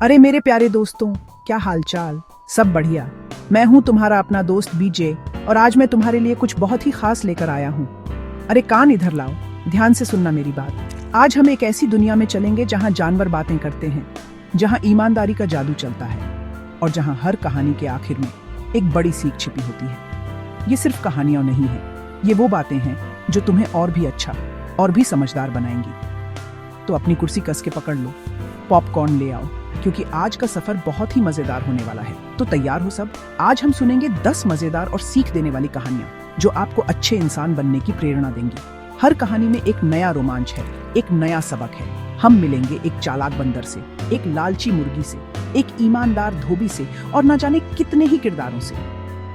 अरे मेरे प्यारे दोस्तों, क्या हालचाल। सब बढ़िया। मैं हूँ तुम्हारा अपना दोस्त बीजे और आज मैं तुम्हारे लिए कुछ बहुत ही खास लेकर आया हूँ। अरे कान इधर लाओ, ध्यान से सुनना मेरी बात। आज हम एक ऐसी दुनिया में चलेंगे जहाँ जानवर बातें करते हैं, जहाँ ईमानदारी का जादू चलता है और जहाँ हर कहानी के आखिर में एक बड़ी सीख छिपी होती है। ये सिर्फ कहानियां नहीं है, ये वो बातें हैं जो तुम्हें और भी अच्छा और भी समझदार बनाएंगी। तो अपनी कुर्सी कस के पकड़ लो, पॉपकॉर्न ले आओ, क्योंकि आज का सफर बहुत ही मजेदार होने वाला है। तो तैयार हो सब? आज हम सुनेंगे 10 मजेदार और सीख देने वाली कहानियां जो आपको अच्छे इंसान बनने की प्रेरणा देंगी। हर कहानी में एक नया रोमांच है, एक नया सबक है। हम मिलेंगे एक चालाक बंदर से, एक लालची मुर्गी से, एक ईमानदार धोबी से और न जाने कितने ही किरदारों से।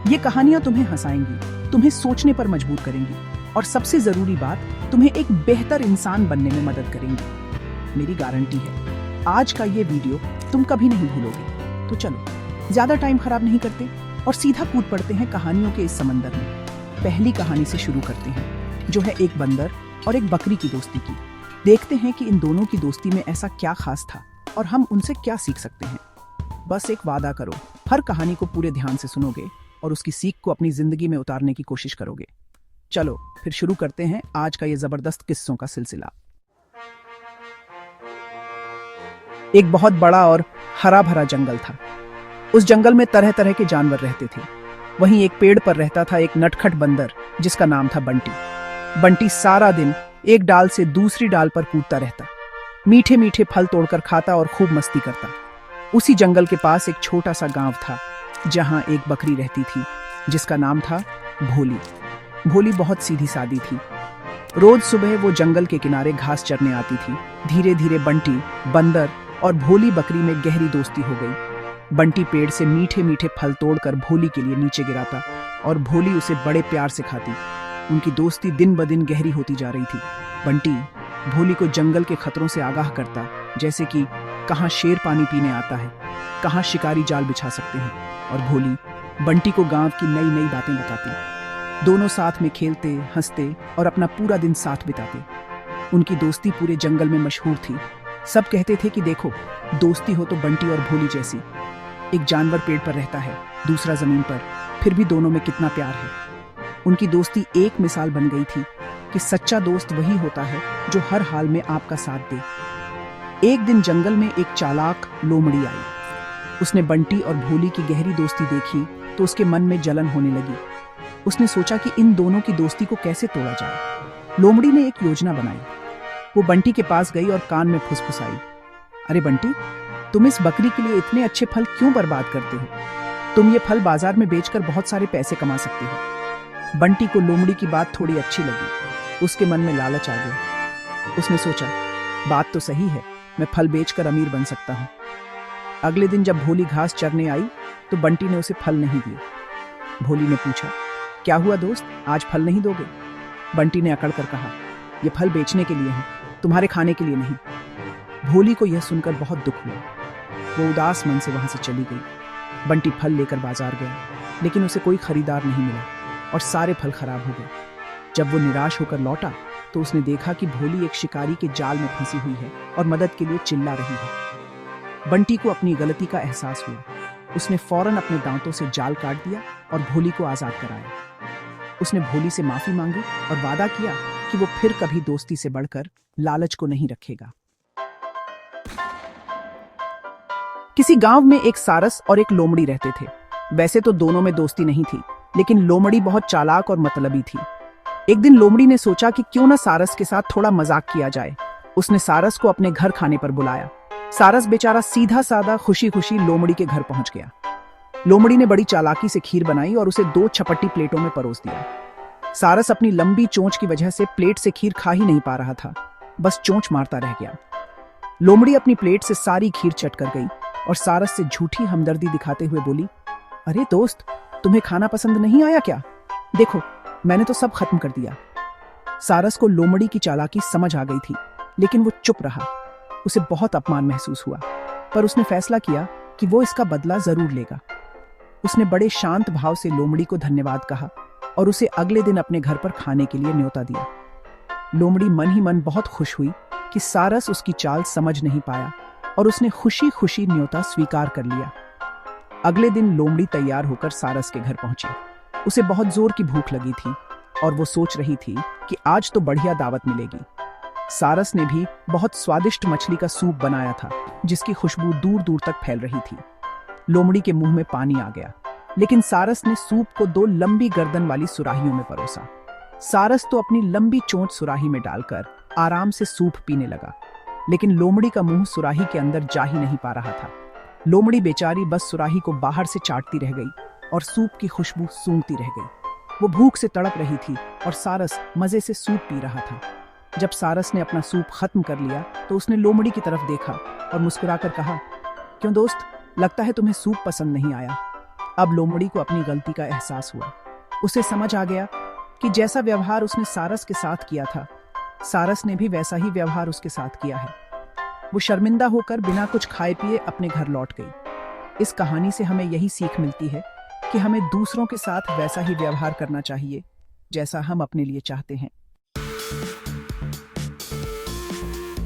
ये कहानियां तुम्हें हंसाएंगी, तुम्हें सोचने पर मजबूर करेंगी और सबसे जरूरी बात, तुम्हें एक बेहतर इंसान बनने में मदद करेंगी। मेरी गारंटी है आज का ये वीडियो तुम कभी नहीं भूलोगे। तो चलो ज्यादा टाइम खराब नहीं करते और सीधा कूद पड़ते हैं कहानियों के इस समंदर में। पहली कहानी से शुरू करते हैं, जो है एक बंदर और एक बकरी की दोस्ती की। देखते हैं कि इन दोनों की दोस्ती में ऐसा क्या खास था और हम उनसे क्या सीख सकते हैं। बस एक वादा करो, हर कहानी को पूरे ध्यान से सुनोगे और उसकी सीख को अपनी जिंदगी में उतारने की कोशिश करोगे। चलो फिर शुरू करते हैं आज का ये जबरदस्त किस्सों का सिलसिला। एक बहुत बड़ा और हरा भरा जंगल था। उस जंगल में तरह तरह के जानवर रहते थे। वहीं एक पेड़ पर रहता था एक नटखट बंदर जिसका नाम था बंटी। बंटी सारा दिन एक डाल से दूसरी डाल पर कूदता रहता, मीठे मीठे फल तोड़कर खाता और खूब मस्ती करता। उसी जंगल के पास एक छोटा सा गांव था जहां एक बकरी रहती थी जिसका नाम था भोली। भोली बहुत सीधी सादी थी। रोज सुबह वो जंगल के किनारे घास चरने आती थी। धीरे धीरे बंटी, बंदर और भोली बकरी में गहरी दोस्ती हो गई। बंटी पेड़ से मीठे मीठे फल तोड़कर भोली के लिए नीचे गिराता और भोली उसे बड़े प्यार से खाती। उनकी दोस्ती दिन ब दिन गहरी होती जा रही थी। बंटी भोली को जंगल के खतरों से आगाह करता, जैसे कि कहाँ शेर पानी पीने आता है, कहाँ शिकारी जाल बिछा सकते हैं, और भोली बंटी को गांव की नई नई बातें बताती। दोनों साथ में खेलते, हंसते और अपना पूरा दिन साथ बिताते। उनकी दोस्ती पूरे जंगल में मशहूर थी। सब कहते थे कि देखो, दोस्ती हो तो बंटी और भोली जैसी। एक जानवर पेड़ पर रहता है, दूसरा जमीन पर, फिर भी दोनों में कितना प्यार है। उनकी दोस्ती एक मिसाल बन गई थी कि सच्चा दोस्त वही होता है जो हर हाल में आपका साथ दे। एक दिन जंगल में एक चालाक लोमड़ी आई। उसने बंटी और भोली की गहरी दोस्ती देखी तो उसके मन में जलन होने लगी। उसने सोचा कि इन दोनों की दोस्ती को कैसे तोड़ा जाए। लोमड़ी ने एक योजना बनाई। वो बंटी के पास गई और कान में फुसफुसाई, अरे बंटी, तुम इस बकरी के लिए इतने अच्छे फल क्यों बर्बाद करते हो? तुम ये फल बाजार में बेचकर बहुत सारे पैसे कमा सकते हो। बंटी को लोमड़ी की बात थोड़ी अच्छी लगी। उसके मन में लालच आ गया। उसने सोचा, बात तो सही है, मैं फल बेचकर अमीर बन सकता हूँ। अगले दिन जब भोली घास चरने आई तो बंटी ने उसे फल नहीं दिए। भोली ने पूछा, क्या हुआ दोस्त, आज फल नहीं दोगे? बंटी ने अकड़ कर कहा, ये फल बेचने के लिए हैं, तुम्हारे खाने के लिए नहीं। भोली को यह सुनकर बहुत दुख हुआ। वो उदास मन से वहां से चली गई। बंटी फल लेकर बाजार गया, लेकिन उसे कोई खरीदार नहीं मिला और सारे फल खराब हो गए। जब वो निराश होकर लौटा तो उसने देखा कि भोली एक शिकारी के जाल में फंसी हुई है और मदद के लिए चिल्ला रही है। बंटी को अपनी गलती का एहसास हुआ। उसने फौरन अपने दांतों से जाल काट दिया और भोली को आजाद कराया। उसने भोली से माफी मांगी और वादा किया कि वो फिर कभी दोस्ती से बढ़कर लालच को नहीं रखेगा। किसी गांव में एक सारस और एक लोमड़ी रहते थे। वैसे तो दोनों में दोस्ती नहीं थी, लेकिन लोमड़ी बहुत चालाक और मतलबी थी। एक दिन लोमड़ी ने सोचा कि क्यों ना सारस के साथ थोड़ा मजाक किया जाए। उसने सारस को अपने घर खाने पर बुलाया। सारस बेचारा सीधा साधा खुशी खुशी लोमड़ी के घर पहुंच गया। लोमड़ी ने बड़ी चालाकी से खीर बनाई और उसे 2 छपट्टी प्लेटों में परोस दिया। सारस अपनी लंबी चोंच की वजह से प्लेट से खीर खा ही नहीं पा रहा था, बस चोंच मारता रह गया। लोमड़ी अपनी प्लेट से सारी खीर चट कर गई और सारस से झूठी हमदर्दी दिखाते हुए बोली, अरे दोस्त, तुम्हें खाना पसंद नहीं आया क्या? देखो, मैंने तो सब खत्म कर दिया। सारस को लोमड़ी की चालाकी समझ आ गई थी, लेकिन वो चुप रहा। उसे बहुत अपमान महसूस हुआ, पर उसने फैसला किया कि वो इसका बदला जरूर लेगा। उसने बड़े शांत भाव से लोमड़ी को धन्यवाद कहा और उसे अगले दिन अपने घर पर खाने के लिए न्योता दिया। लोमड़ी मन ही मन बहुत खुश हुई कि सारस उसकी चाल समझ नहीं पाया और उसने खुशी खुशी न्योता स्वीकार कर लिया। अगले दिन लोमड़ी तैयार होकर सारस के घर पहुंची। उसे बहुत जोर की भूख लगी थी और वो सोच रही थी कि आज तो बढ़िया दावत मिलेगी। सारस ने भी बहुत स्वादिष्ट मछली का सूप बनाया था जिसकी खुशबू दूर दूर तक फैल रही थी। लोमड़ी के मुंह में पानी आ गया, लेकिन सारस ने सूप को 2 लंबी गर्दन वाली सुराहियों में परोसा। सारस तो अपनी लंबी चोंच सुराही में डालकर आराम से सूप पीने लगा, लेकिन लोमड़ी का मुंह सुराही के अंदर जा ही नहीं पा रहा था। लोमड़ी बेचारी बस सुराही को बाहर से चाटती रह गई और सूप की खुशबू सूंघती रह गई। वो भूख से तड़प रही थी और सारस मजे से सूप पी रहा था। जब सारस ने अपना सूप खत्म कर लिया तो उसने लोमड़ी की तरफ देखा और मुस्कुराकर कहा, क्यों दोस्त, लगता है तुम्हें सूप पसंद नहीं आया। अब लोमड़ी को अपनी गलती का एहसास हुआ। उसे समझ आ गया कि जैसा व्यवहार उसने सारस के साथ किया था, सारस ने भी वैसा ही व्यवहार उसके साथ किया है। वो शर्मिंदा होकर बिना कुछ खाए पिए अपने घर लौट गई। इस कहानी से हमें यही सीख मिलती है कि हमें दूसरों के साथ वैसा ही व्यवहार करना चाहिए जैसा हम अपने लिए चाहते हैं।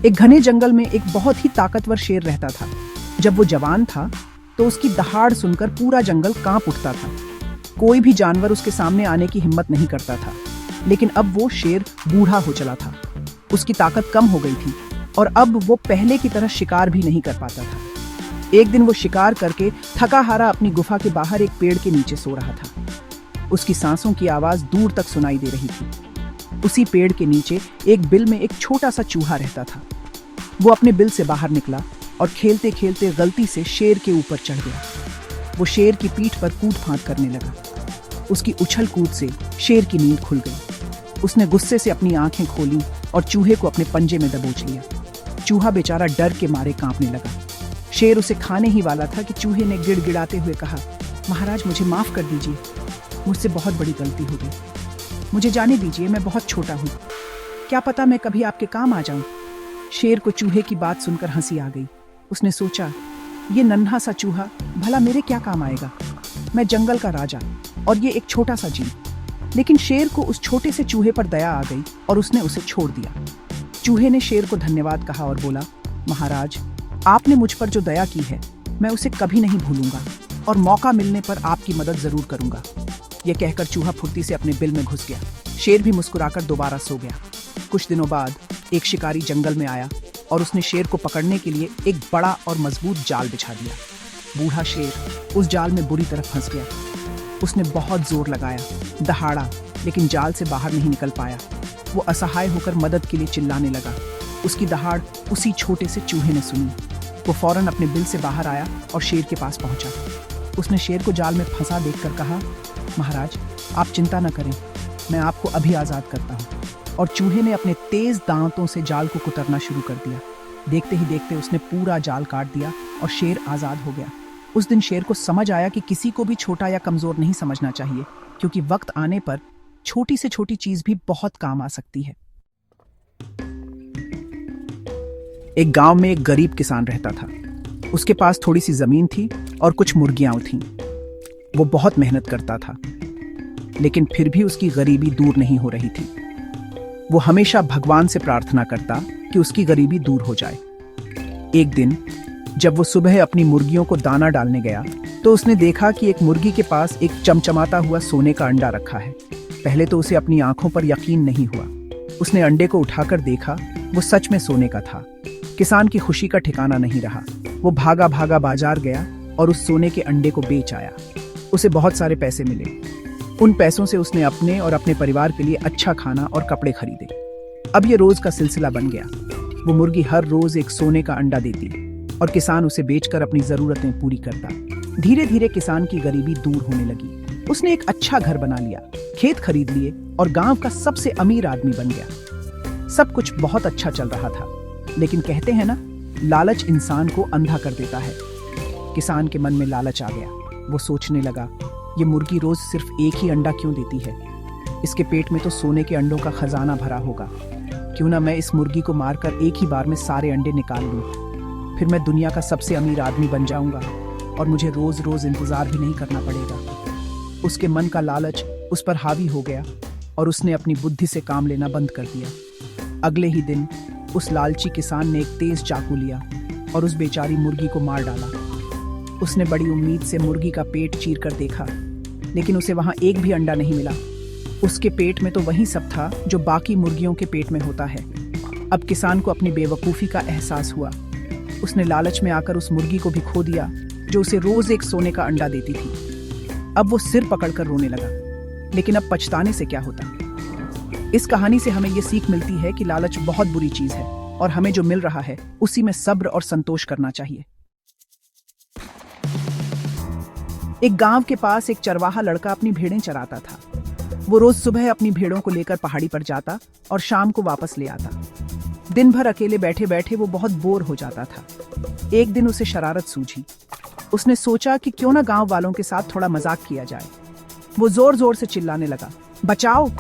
एक घने जंगल में एक बहुत ही ताकतवर शेर रहता था। जब वो जवान था तो उसकी दहाड़ सुनकर पूरा जंगल कांप उठता था। कोई भी जानवर उसके सामने आने की हिम्मत नहीं करता था। लेकिन अब वो शेर बूढ़ा हो चला था। उसकी ताकत कम हो गई थी और अब वो पहले की तरह शिकार भी नहीं कर पाता था। एक दिन वो शिकार करके थका हारा अपनी गुफा के बाहर एक पेड़ के नीचे सो रहा था। उसकी सांसों की आवाज दूर तक सुनाई दे रही थी। उसी पेड़ के नीचे एक बिल में एक छोटा सा चूहा रहता था। वो अपने बिल से बाहर निकला और खेलते खेलते गलती से शेर के ऊपर चढ़ गया। वो शेर की पीठ पर कूद फांद करने लगा। उसकी उछल कूद से शेर की नींद खुल गई। उसने गुस्से से अपनी आंखें खोली और चूहे को अपने पंजे में दबोच लिया। चूहा बेचारा डर के मारे कांपने लगा। शेर उसे खाने ही वाला था कि चूहे ने गिड़गिड़ाते हुए कहा, महाराज मुझे माफ कर दीजिए, मुझसे बहुत बड़ी गलती हो गई। मुझे जाने दीजिए, मैं बहुत छोटा हूँ, क्या पता मैं कभी आपके काम आ जाऊं। शेर को चूहे की बात सुनकर हंसी आ गई। उसने सोचा, ये नन्हा सा चूहा भला मेरे क्या काम आएगा, मैं जंगल का राजा और ये एक छोटा सा जीव। लेकिन शेर को उस छोटे से चूहे पर दया आ गई और उसने उसे छोड़ दिया। चूहे ने शेर को धन्यवाद कहा और बोला, महाराज आपने मुझ पर जो दया की है मैं उसे कभी नहीं भूलूंगा और मौका मिलने पर आपकी मदद जरूर करूंगा। यह कहकर चूहा फुर्ती से अपने बिल में घुस गया। शेर भी मुस्कुराकर दोबारा सो गया। कुछ दिनों बाद एक शिकारी जंगल में आया और उसने शेर को पकड़ने के लिए एक बड़ा और मजबूत जाल बिछा दिया। बूढ़ा शेर उस जाल में बुरी तरह फंस गया। उसने बहुत जोर लगाया, दहाड़ा, लेकिन जाल से बाहर नहीं निकल पाया। वो असहाय होकर मदद के लिए चिल्लाने लगा। उसकी दहाड़ उसी छोटे से चूहे ने सुनी। वो फौरन अपने बिल से बाहर आया और शेर के पास पहुंचा। उसने शेर को जाल में फंसा देखकर कहा, महाराज आप चिंता न करें, मैं आपको अभी आज़ाद करता हूँ। और चूहे ने अपने तेज दांतों से जाल को कुतरना शुरू कर दिया। देखते ही देखते उसने पूरा जाल काट दिया और शेर आज़ाद हो गया। उस दिन शेर को समझ आया कि किसी को भी छोटा या कमज़ोर नहीं समझना चाहिए, क्योंकि वक्त आने पर छोटी से छोटी चीज़ भी बहुत काम आ सकती है। एक गांव में एक गरीब किसान रहता था। उसके पास थोड़ी सी जमीन थी और कुछ मुर्गियां थीं। वो बहुत मेहनत करता था, लेकिन फिर भी उसकी गरीबी दूर नहीं हो रही थी। वो हमेशा भगवान से प्रार्थना करता कि उसकी गरीबी दूर हो जाए। एक दिन जब वो सुबह अपनी मुर्गियों को दाना डालने गया तो उसने देखा कि एक मुर्गी के पास एक चमचमाता हुआ सोने का अंडा रखा है। पहले तो उसे अपनी आंखों पर यकीन नहीं हुआ। उसने अंडे को उठाकर देखा, वो सच में सोने का था। किसान की खुशी का ठिकाना नहीं रहा। वो भागा भागा बाजार गया और उस सोने के अंडे को बेच आया। उसे बहुत सारे पैसे मिले। उन पैसों से उसने अपने और अपने परिवार के लिए अच्छा खाना और कपड़े खरीदे। अब ये रोज का सिलसिला बन गया। वो मुर्गी हर रोज एक सोने का अंडा देती और किसान उसे बेचकर अपनी जरूरतें पूरी करता। धीरे धीरे किसान की गरीबी दूर होने लगी। उसने एक अच्छा घर बना लिया, खेत खरीद लिए और गांव का सबसे अमीर आदमी बन गया। सब कुछ बहुत अच्छा चल रहा था, लेकिन कहते हैं ना, लालच इंसान को अंधा कर देता है। किसान के मन में लालच आ गया। वो सोचने लगा, ये मुर्गी रोज सिर्फ एक ही अंडा क्यों देती है? इसके पेट में तो सोने के अंडों का खजाना भरा होगा। क्यों ना मैं इस मुर्गी को मारकर एक ही बार में सारे अंडे निकाल लूं। फिर मैं दुनिया का सबसे अमीर आदमी बन जाऊंगा और मुझे रोज रोज इंतजार भी नहीं करना पड़ेगा। उसके मन का लालच उस पर हावी हो गया और उसने अपनी बुद्धि से काम लेना बंद कर दिया। अगले ही दिन उस लालची किसान ने एक तेज चाकू लिया और उस बेचारी मुर्गी को मार डाला। उसने बड़ी उम्मीद से मुर्गी का पेट चीर कर देखा, लेकिन उसे वहां एक भी अंडा नहीं मिला। उसके पेट में तो वही सब था जो बाकी मुर्गियों के पेट में होता है। अब किसान को अपनी बेवकूफ़ी का एहसास हुआ। उसने लालच में आकर उस मुर्गी को भी खो दिया जो उसे रोज एक सोने का अंडा देती थी। अब वो सिर पकड़कर रोने लगा, लेकिन अब पछताने से क्या होता। इस कहानी से हमें ये सीख मिलती है कि लालच बहुत बुरी चीज है और हमें जो मिल रहा है उसी में सब्र और संतोष करना चाहिए। एक गांव के पास एक चरवाहा लड़का अपनी भेड़ें चराता था। वो रोज सुबह अपनी भेड़ों को लेकर पहाड़ी पर जाता और शाम को वापस ले आता। दिन भर अकेले बैठे बैठे वो बहुत बोर हो जाता था। एक दिन उसे शरारत सूझी। उसने सोचा कि क्यों ना गांव वालों के साथ थोड़ा मजाक किया जाए। वो जोर जोर से चिल्लाने लगा, बचाओ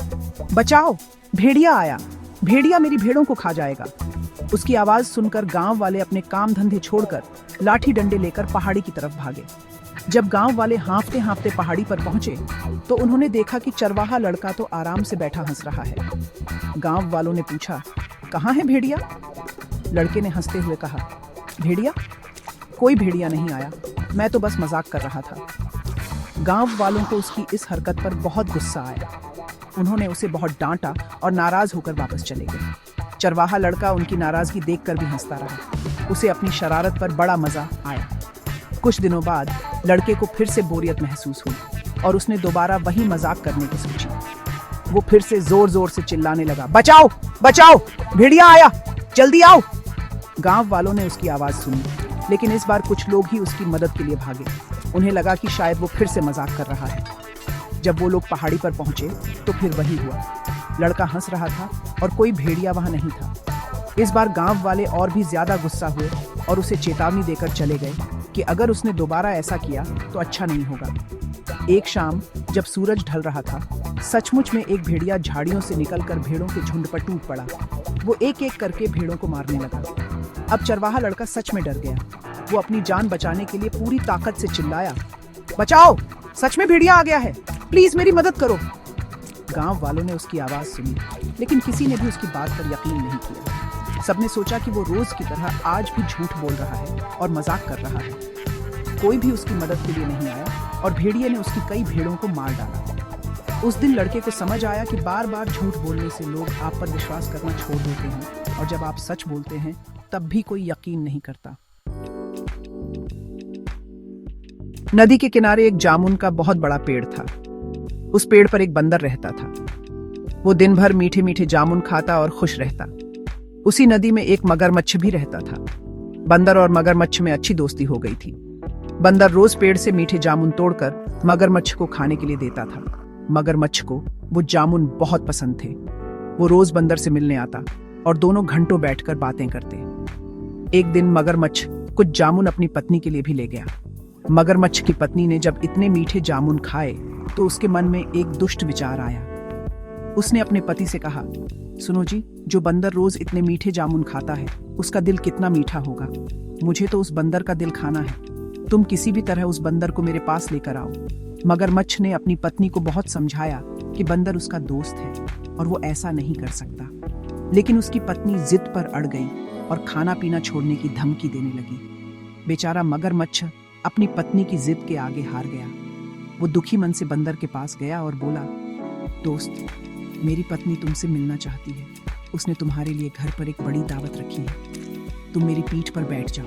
बचाओ, भेड़िया आया, भेड़िया मेरी भेड़ों को खा जाएगा। उसकी आवाज सुनकर गांव वाले अपने काम धंधे छोड़कर लाठी डंडे लेकर पहाड़ी की तरफ भागे। जब गांव वाले हाँफते हाँफते पहाड़ी पर पहुंचे तो उन्होंने देखा कि चरवाहा लड़का तो आराम से बैठा हंस रहा है। गांव वालों ने पूछा, कहाँ है भेड़िया? लड़के ने हंसते हुए कहा, भेड़िया? कोई भेड़िया नहीं आया, मैं तो बस मजाक कर रहा था। गांव वालों को उसकी इस हरकत पर बहुत गुस्सा आया। उन्होंने उसे बहुत डांटा और नाराज होकर वापस चले गए। चरवाहा लड़का उनकी नाराजगी देखकर भी हंसता रहा। उसे अपनी शरारत पर बड़ा मजा आया। कुछ दिनों बाद लड़के को फिर से बोरियत महसूस हुई और उसने दोबारा वही मजाक करने की सोची। वो फिर से जोर जोर से चिल्लाने लगा, बचाओ बचाओ, भेड़िया आया, जल्दी आओ। गांव वालों ने उसकी आवाज सुनी, लेकिन इस बार कुछ लोग ही उसकी मदद के लिए भागे। उन्हें लगा कि शायद वो फिर से मजाक कर रहा है। जब वो लोग पहाड़ी पर पहुंचे तो फिर वही हुआ। लड़का हंस रहा था और कोई भेड़िया वहां नहीं था। इस बार गांव वाले और भी ज्यादा गुस्सा हुए और उसे चेतावनी देकर चले गए कि अगर उसने दोबारा ऐसा किया तो अच्छा नहीं होगा। एक शाम जब सूरज ढल रहा था, सचमुच में एक भेड़िया झाड़ियों से निकलकर भेड़ों के झुंड पर टूट पड़ा। वो एक एक करके भेड़ों को मारने लगा। अब चरवाहा लड़का सच में डर गया। वो अपनी जान बचाने के लिए पूरी ताकत से चिल्लाया, बचाओ, सच में भेड़िया आ गया है, प्लीज मेरी मदद करो। गांव वालों ने उसकी आवाज सुनी, लेकिन किसी ने भी उसकी बात पर यकीन नहीं किया। सबने सोचा कि वो रोज की तरह आज भी झूठ बोल रहा है और मजाक कर रहा है। कोई भी उसकी मदद के लिए नहीं आया और भेड़िए ने उसकी कई भेड़ों को मार डाला। उस दिन लड़के को समझ आया कि बार बार झूठ बोलने से लोग आप पर विश्वास करना छोड़ देते हैं और जब आप सच बोलते हैं तब भी कोई यकीन नहीं करता। नदी के किनारे एक जामुन का बहुत बड़ा पेड़ था। उस पेड़ पर एक बंदर रहता था। वो दिन भर मीठे मीठे जामुन खाता और खुश रहता। उसी नदी में एक मगरमच्छ भी रहता था। बंदर और मगरमच्छ में अच्छी दोस्ती हो गई थी। बंदर रोज पेड़ से मीठे जामुन तोड़कर मगरमच्छ को खाने के लिए देता था। मगरमच्छ को वो जामुन बहुत पसंद थे। वो रोज बंदर से मिलने आता और दोनों घंटों बैठकर बातें करते। एक दिन मगरमच्छ कुछ जामुन अपनी पत्नी के लिए भी ले गया। मगरमच्छ की पत्नी ने जब इतने मीठे जामुन खाए तो उसके मन में एक दुष्ट विचार आया। उसने अपने पति से कहा, सुनो जी, जो बंदर रोज इतने मीठे जामुन खाता है उसका दिल कितना मीठा होगा। मुझे तो उस बंदर का दिल खाना है। तुम किसी भी तरह उस बंदर को मेरे पास लेकर आओ। मगरमच्छ ने अपनी पत्नी को बहुत समझाया कि बंदर उसका दोस्त है और वो ऐसा नहीं कर सकता, लेकिन उसकी पत्नी जिद पर अड़ गई और खाना पीना छोड़ने की धमकी देने लगी। बेचारा मगरमच्छ अपनी पत्नी की जिद के आगे हार गया। वो दुखी मन से बंदर के पास गया और बोला, दोस्त, मेरी पत्नी तुमसे मिलना चाहती है। उसने तुम्हारे लिए घर पर एक बड़ी दावत रखी है। तुम मेरी पीठ पर बैठ जाओ,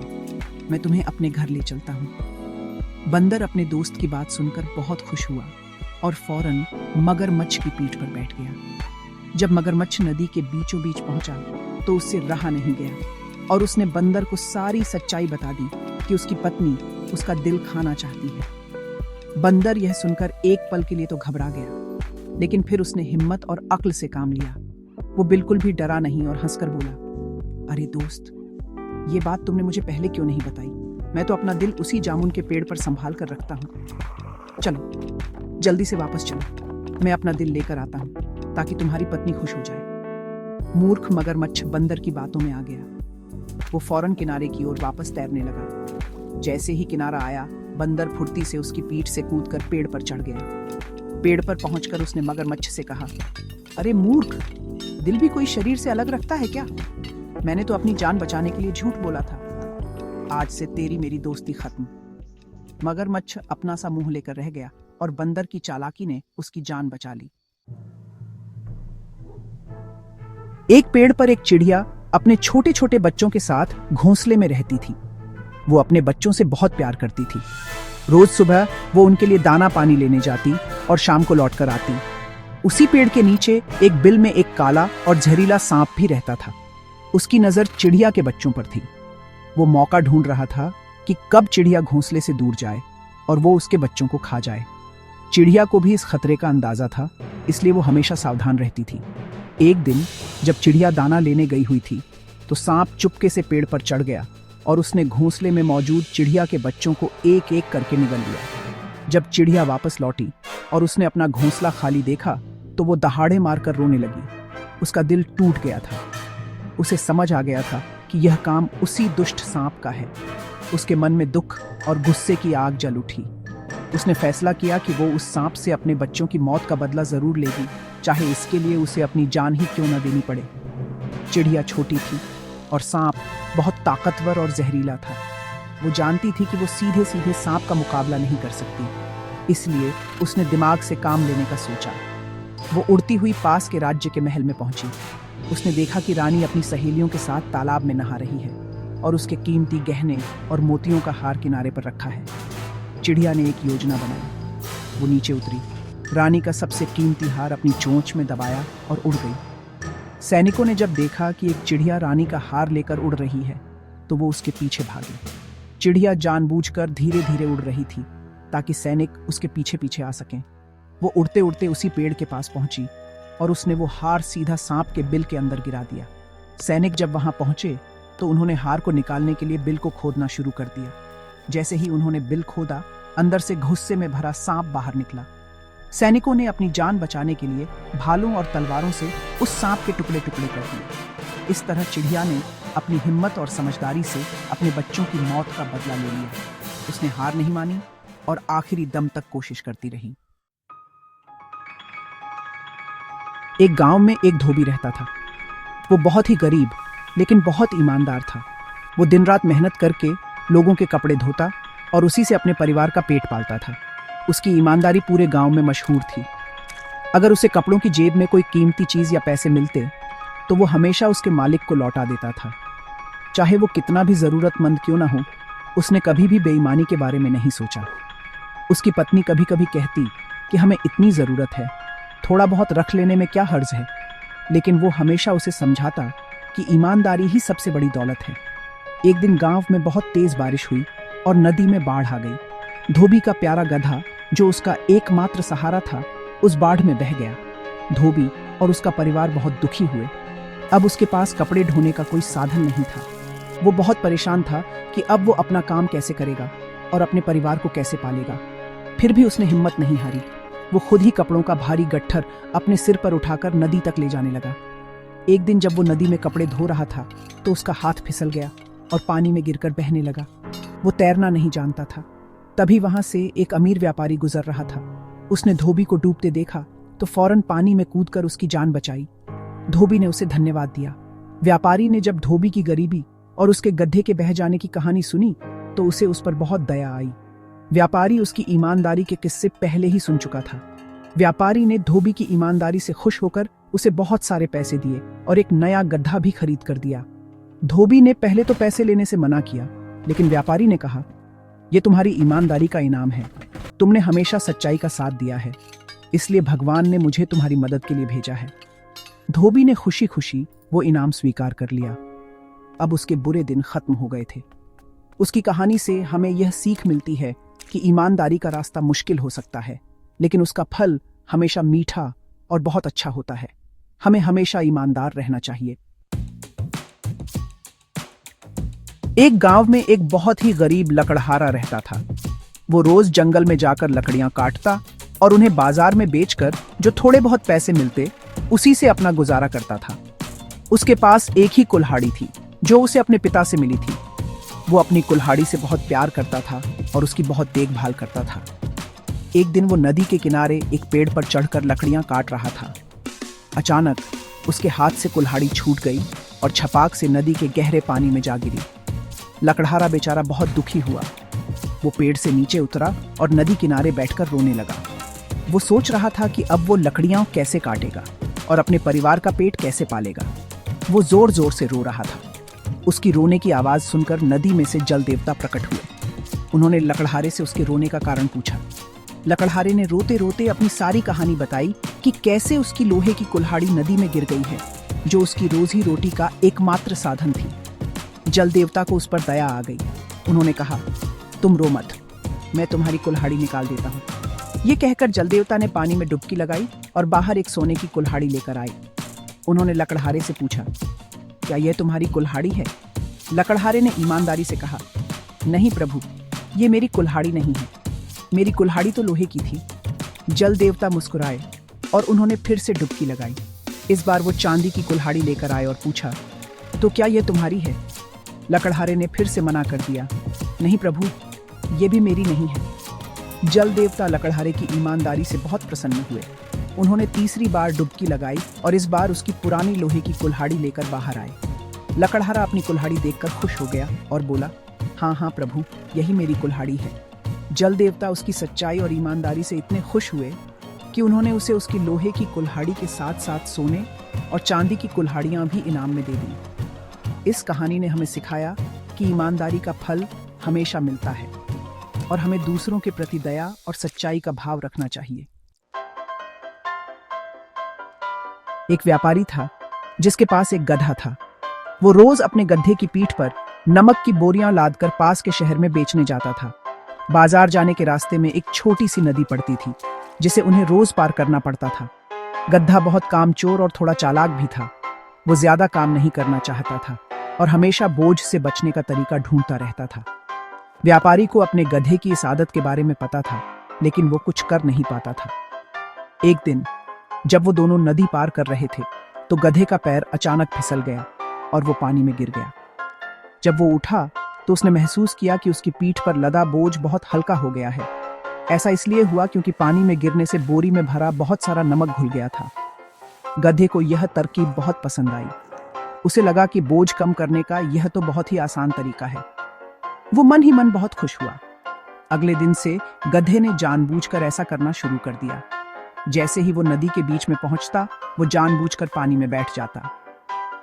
मैं तुम्हें अपने घर ले चलता हूँ। बंदर अपने दोस्त की बात सुनकर बहुत खुश हुआ और फौरन मगरमच्छ की पीठ पर बैठ गया। जब मगरमच्छ नदी के बीचों बीच पहुंचा तो उससे रहा नहीं गया और उसने बंदर को सारी सच्चाई बता दी कि उसकी पत्नी उसका दिल खाना चाहती है। बंदर यह सुनकर एक पल के लिए तो घबरा गया, लेकिन फिर उसने हिम्मत और अक्ल से काम लिया। वो बिल्कुल भी डरा नहीं और हंसकर बोला, अरे दोस्त, ये बात तुमने मुझे पहले क्यों नहीं बताई? मैं तो अपना दिल उसी जामुन के पेड़ पर संभाल कर रखता हूँ। चलो जल्दी से वापस चलो, मैं अपना दिल लेकर आता हूँ ताकि तुम्हारी पत्नी खुश हो जाए। मूर्ख मगरमच्छ बंदर की बातों में आ गया। वो फौरन किनारे की ओर वापस तैरने लगा। जैसे ही किनारा आया, बंदर फुर्ती से उसकी पीठ से कूदकर पेड़ पर चढ़ गया। पेड़ पर पहुंचकर उसने मगरमच्छ से कहा, अरे मूर्ख, दिल भी कोई शरीर से अलग रखता है क्या? मैंने तो अपनी जान बचाने के लिए झूठ बोला था। आज से तेरी मेरी दोस्ती खत्म। मगरमच्छ अपना सा मुंह लेकर रह गया और बंदर की चालाकी ने उसकी जान बचा ली। एक पेड़ पर एक चिड़िया अपने छोटे छोटे बच्चों के साथ घोंसले में रहती थी। वो अपने बच्चों से बहुत प्यार करती थी। रोज सुबह वो उनके लिए दाना पानी लेने जाती और शाम को लौटकर आती। उसी पेड़ के नीचे एक बिल में एक काला और जहरीला सांप भी रहता था। उसकी नजर चिड़िया के बच्चों पर थी। वो मौका ढूंढ रहा था कि कब चिड़िया घोंसले से दूर जाए और वो उसके बच्चों को खा जाए। चिड़िया को भी इस खतरे का अंदाजा था, इसलिए वो हमेशा सावधान रहती थी। एक दिन जब चिड़िया दाना लेने गई हुई थी तो सांप चुपके से पेड़ पर चढ़ गया और उसने घोंसले में मौजूद चिड़िया के बच्चों को एक एक करके निगल लिया। जब चिड़िया वापस लौटी और उसने अपना घोंसला खाली देखा तो वो दहाड़े मारकर रोने लगी। उसका दिल टूट गया था। उसे समझ आ गया था कि यह काम उसी दुष्ट सांप का है। उसके मन में दुख और गुस्से की आग जल उठी। उसने फैसला किया कि वो उस सांप से अपने बच्चों की मौत का बदला जरूर लेगी, चाहे इसके लिए उसे अपनी जान ही क्यों न देनी पड़े। चिड़िया छोटी थी और सांप बहुत ताकतवर और जहरीला था। वो जानती थी कि वो सीधे सीधे सांप का मुकाबला नहीं कर सकती, इसलिए उसने दिमाग से काम लेने का सोचा। वो उड़ती हुई पास के राज्य के महल में पहुंची। उसने देखा कि रानी अपनी सहेलियों के साथ तालाब में नहा रही है और उसके कीमती गहने और मोतियों का हार किनारे पर रखा है। चिड़िया ने एक योजना बनाई। वो नीचे उतरी, रानी का सबसे कीमती हार अपनी चोंच में दबाया और उड़ गई। सैनिकों ने जब देखा कि एक चिड़िया रानी का हार लेकर उड़ रही है तो वो उसके पीछे भागे। चिड़िया जानबूझकर धीरे धीरे उड़ रही थी ताकि सैनिक उसके पीछे पीछे आ सकें। वो उड़ते उड़ते उसी पेड़ के पास पहुंची और उसने वो हार सीधा सांप के बिल के अंदर गिरा दिया। सैनिक जब वहां पहुंचे तो उन्होंने हार को निकालने के लिए बिल को खोदना शुरू कर दिया। जैसे ही उन्होंने बिल खोदा, अंदर से गुस्से में भरा सांप बाहर निकला। सैनिकों ने अपनी जान बचाने के लिए भालों और तलवारों से उस सांप के टुकड़े टुकड़े कर दिए। इस तरह चिड़िया ने अपनी हिम्मत और समझदारी से अपने बच्चों की मौत का बदला ले लिया। उसने हार नहीं मानी और आखिरी दम तक कोशिश करती रही। एक गांव में एक धोबी रहता था। वो बहुत ही गरीब लेकिन बहुत ईमानदार था। वो दिन रात मेहनत करके लोगों के कपड़े धोता और उसी से अपने परिवार का पेट पालता था। उसकी ईमानदारी पूरे गांव में मशहूर थी। अगर उसे कपड़ों की जेब में कोई कीमती चीज या पैसे मिलते तो वो हमेशा उसके मालिक को लौटा देता था, चाहे वो कितना भी जरूरतमंद क्यों ना हो। उसने कभी भी बेईमानी के बारे में नहीं सोचा। उसकी पत्नी कभी कभी कहती कि हमें इतनी जरूरत है, थोड़ा बहुत रख लेने में क्या हर्ज है, लेकिन वो हमेशा उसे समझाता कि ईमानदारी ही सबसे बड़ी दौलत है। एक दिन गांव में बहुत तेज बारिश हुई और नदी में बाढ़ आ गई। धोबी का प्यारा गधा, जो उसका एकमात्र सहारा था, उस बाढ़ में बह गया। धोबी और उसका परिवार बहुत दुखी हुए। अब उसके पास कपड़े ढोने का कोई साधन नहीं था। वो बहुत परेशान था कि अब वो अपना काम कैसे करेगा और अपने परिवार को कैसे पालेगा। फिर भी उसने हिम्मत नहीं हारी। वो खुद ही कपड़ों का भारी गट्ठर अपने सिर पर उठाकर नदी तक ले जाने लगा। एक दिन जब वो नदी में कपड़े धो रहा था तो उसका हाथ फिसल गया और पानी में गिरकर बहने लगा। वो तैरना नहीं जानता था। तभी वहां से एक अमीर व्यापारी गुजर रहा था। उसने धोबी को डूबते देखा तो फौरन पानी में कूदकर उसकी जान बचाई। धोबी ने उसे धन्यवाद दिया। व्यापारी ने जब धोबी की गरीबी और उसके गड्ढे के बह जाने की कहानी सुनी तो उसे उस पर बहुत दया आई। व्यापारी उसकी ईमानदारी के किस्से पहले ही सुन चुका था। व्यापारी ने धोबी की ईमानदारी से खुश होकर उसे बहुत सारे पैसे दिए और एक नया गड्ढा भी खरीद कर दिया। धोबी ने पहले तो पैसे लेने से मना किया, लेकिन व्यापारी ने कहा, यह तुम्हारी ईमानदारी का इनाम है। तुमने हमेशा सच्चाई का साथ दिया है, इसलिए भगवान ने मुझे तुम्हारी मदद के लिए भेजा है। धोबी ने खुशी खुशी वो इनाम स्वीकार कर लिया। अब उसके बुरे दिन खत्म हो गए थे। उसकी कहानी से हमें यह सीख मिलती है कि ईमानदारी का रास्ता मुश्किल हो सकता है, लेकिन उसका फल हमेशा मीठा और बहुत अच्छा होता है। हमें हमेशा ईमानदार रहना चाहिए। एक गांव में एक बहुत ही गरीब लकड़हारा रहता था। वो रोज जंगल में जाकर लकड़ियां काटता और उन्हें बाजार में बेचकर जो थोड़े बहुत पैसे मिलते उसी से अपना गुजारा करता था। उसके पास एक ही कुल्हाड़ी थी जो उसे अपने पिता से मिली थी। वो अपनी कुल्हाड़ी से बहुत प्यार करता था और उसकी बहुत देखभाल करता था। एक दिन वो नदी के किनारे एक पेड़ पर चढ़कर लकड़ियां काट रहा था। अचानक उसके हाथ से कुल्हाड़ी छूट गई और छपाक से नदी के गहरे पानी में जा गिरी। लकड़हारा बेचारा बहुत दुखी हुआ। वो पेड़ से नीचे उतरा और नदी किनारे बैठकर रोने लगा। वो सोच रहा था कि अब वो लकड़ियां कैसे काटेगा और अपने परिवार का पेट कैसे पालेगा। वो जोर जोर से रो रहा था। उसकी रोने की आवाज सुनकर नदी में से जल देवता प्रकट हुए। उन्होंने लकड़हारे से उसके रोने का कारण पूछा। लकड़हारे ने रोते रोते अपनी सारी कहानी बताई कि कैसे उसकी लोहे की कुल्हाड़ी नदी में गिर गई है, जो उसकी रोजी रोटी का एकमात्र साधन थी। जल देवता को उस पर दया आ गई। उन्होंने कहा, तुम रो मत, मैं तुम्हारी कुल्हाड़ी निकाल देता हूँ। ये कहकर जल देवता ने पानी में डुबकी लगाई और बाहर एक सोने की कुल्हाड़ी लेकर आए। उन्होंने लकड़हारे से पूछा, क्या यह तुम्हारी कुल्हाड़ी है? लकड़हारे ने ईमानदारी से कहा, नहीं प्रभु, ये मेरी कुल्हाड़ी नहीं है। मेरी कुल्हाड़ी तो लोहे की थी। जल देवता मुस्कुराए और उन्होंने फिर से डुबकी लगाई। इस बार वो चांदी की कुल्हाड़ी लेकर आए और पूछा, तो क्या यह तुम्हारी है? लकड़हारे ने फिर से मना कर दिया, नहीं प्रभु, ये भी मेरी नहीं है। जल देवता लकड़हारे की ईमानदारी से बहुत प्रसन्न हुए। उन्होंने तीसरी बार डुबकी लगाई और इस बार उसकी पुरानी लोहे की कुल्हाड़ी लेकर बाहर आए। लकड़हारा अपनी कुल्हाड़ी देखकर खुश हो गया और बोला, हाँ हाँ प्रभु, यही मेरी कुल्हाड़ी है। जल देवता उसकी सच्चाई और ईमानदारी से इतने खुश हुए कि उन्होंने उसे उसकी लोहे की कुल्हाड़ी के साथ साथ सोने और चांदी की कुल्हाड़ियां भी इनाम में दे दी। इस कहानी ने हमें सिखाया कि ईमानदारी का फल हमेशा मिलता है और हमें दूसरों के प्रति दया और सच्चाई का भाव रखना चाहिए। एक व्यापारी था जिसके पास एक गधा था। वो रोज अपने गधे की पीठ पर नमक की बोरियां लादकर पास के शहर में बेचने जाता था। बाजार जाने के रास्ते में एक छोटी सी नदी पड़ती थी जिसे उन्हें रोज पार करना पड़ता था। गधा बहुत कामचोर और थोड़ा चालाक भी था। वो ज्यादा काम नहीं करना चाहता था और हमेशा बोझ से बचने का तरीका ढूंढता रहता था। व्यापारी को अपने गधे की इस आदत के बारे में पता था, लेकिन वो कुछ कर नहीं पाता था। एक दिन जब वो दोनों नदी पार कर रहे थे तो गधे का पैर अचानक फिसल गया और वो पानी में गिर गया। जब वो उठा तो उसने महसूस किया कि उसकी पीठ पर लदा बोझ बहुत हल्का हो गया है। ऐसा इसलिए हुआ क्योंकि पानी में गिरने से बोरी में भरा बहुत सारा नमक घुल गया था। गधे को यह तरकीब बहुत पसंद आई। उसे लगा कि बोझ कम करने का यह तो बहुत ही आसान तरीका है। वो मन ही मन बहुत खुश हुआ। अगले दिन से गधे ने जानबूझकर ऐसा करना शुरू कर दिया। जैसे ही वो नदी के बीच में पहुंचता, वो जानबूझकर पानी में बैठ जाता।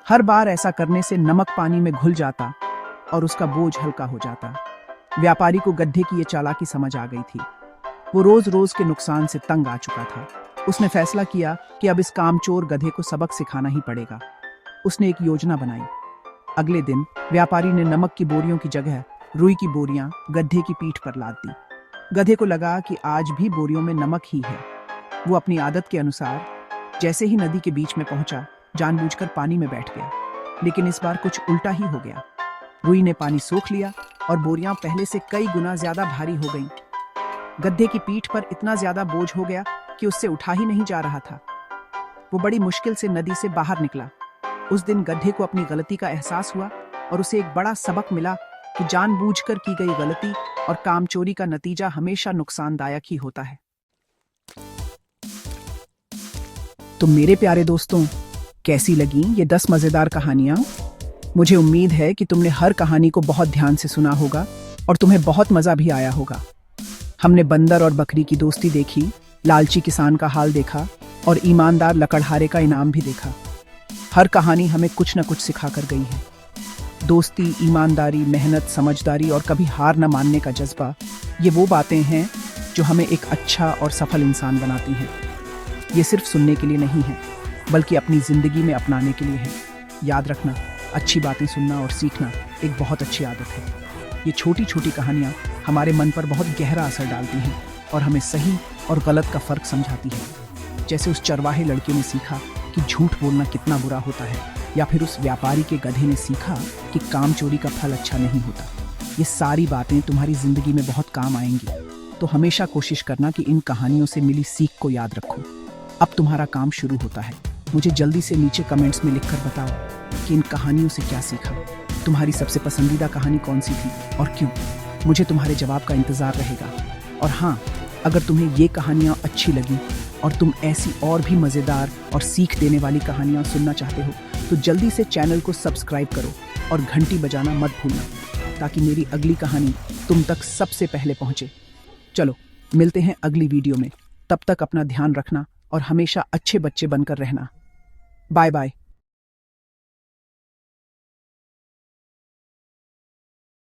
हर बार ऐसा करने से नमक पानी में घुल जाता और उसका बोझ हल्का हो जाता। व्यापारी को गधे की ये चालाकी समझ आ गई थी। वो रोज रोज के नुकसान से तंग आ चुका था। उसने फैसला किया कि अब इस कामचोर गधे को सबक सिखाना ही पड़ेगा। उसने एक योजना बनाई। अगले दिन व्यापारी ने नमक की बोरियों की जगह रुई की बोरियां गधे की पीठ पर लाद दी। गधे को लगा कि आज भी बोरियों में नमक ही है। वो अपनी आदत के अनुसार जैसे ही नदी के बीच में पहुंचा, जानबूझकर पानी में बैठ गया। लेकिन इस बार कुछ उल्टा ही हो गया। रुई ने पानी सोख लिया और बोरियां पहले से कई गुना ज्यादा भारी हो गईं। गधे की पीठ पर इतना ज्यादा बोझ हो गया कि उससे उठा ही नहीं जा रहा था। वो बड़ी मुश्किल से नदी से बाहर निकला। उस दिन गधे को अपनी गलती का एहसास हुआ और उसे एक बड़ा सबक मिला कि जानबूझकर की गई गलती और कामचोरी का नतीजा हमेशा नुकसानदायक ही होता है। तो मेरे प्यारे दोस्तों, कैसी लगी ये 10 मजेदार कहानियां? मुझे उम्मीद है कि तुमने हर कहानी को बहुत ध्यान से सुना होगा और तुम्हें बहुत मजा भी आया होगा। हमने बंदर और बकरी की दोस्ती देखी, लालची किसान का हाल देखा और ईमानदार लकड़हारे का इनाम भी देखा। हर कहानी हमें कुछ न कुछ सिखा कर गई है। दोस्ती, ईमानदारी, मेहनत, समझदारी और कभी हार न मानने का जज्बा, ये वो बातें हैं जो हमें एक अच्छा और सफल इंसान बनाती हैं। ये सिर्फ सुनने के लिए नहीं है, बल्कि अपनी जिंदगी में अपनाने के लिए है। याद रखना, अच्छी बातें सुनना और सीखना एक बहुत अच्छी आदत है। ये छोटी छोटी कहानियाँ हमारे मन पर बहुत गहरा असर डालती हैं और हमें सही और गलत का फर्क समझाती है। जैसे उस चरवाहे लड़के ने सीखा कि झूठ बोलना कितना बुरा होता है, या फिर उस व्यापारी के गधे ने सीखा कि काम चोरी का फल अच्छा नहीं होता। ये सारी बातें तुम्हारी जिंदगी में बहुत काम आएंगी। तो हमेशा कोशिश करना कि इन कहानियों से मिली सीख को याद रखो। अब तुम्हारा काम शुरू होता है। मुझे जल्दी से नीचे कमेंट्स में लिखकर बताओ कि इन कहानियों से क्या सीखा। तुम्हारी सबसे पसंदीदा कहानी कौन सी थी और क्यों? मुझे तुम्हारे जवाब का इंतजार रहेगा। और हाँ, अगर तुम्हें ये कहानियाँ अच्छी लगी और तुम ऐसी और भी मज़ेदार और सीख देने वाली कहानियाँ सुनना चाहते हो, तो जल्दी से चैनल को सब्सक्राइब करो और घंटी बजाना मत भूलना। ताकि मेरी अगली कहानी तुम तक सबसे पहले पहुंचे। चलो मिलते हैं अगली वीडियो में। तब तक अपना ध्यान रखना और हमेशा अच्छे बच्चे बनकर रहना। Bye bye.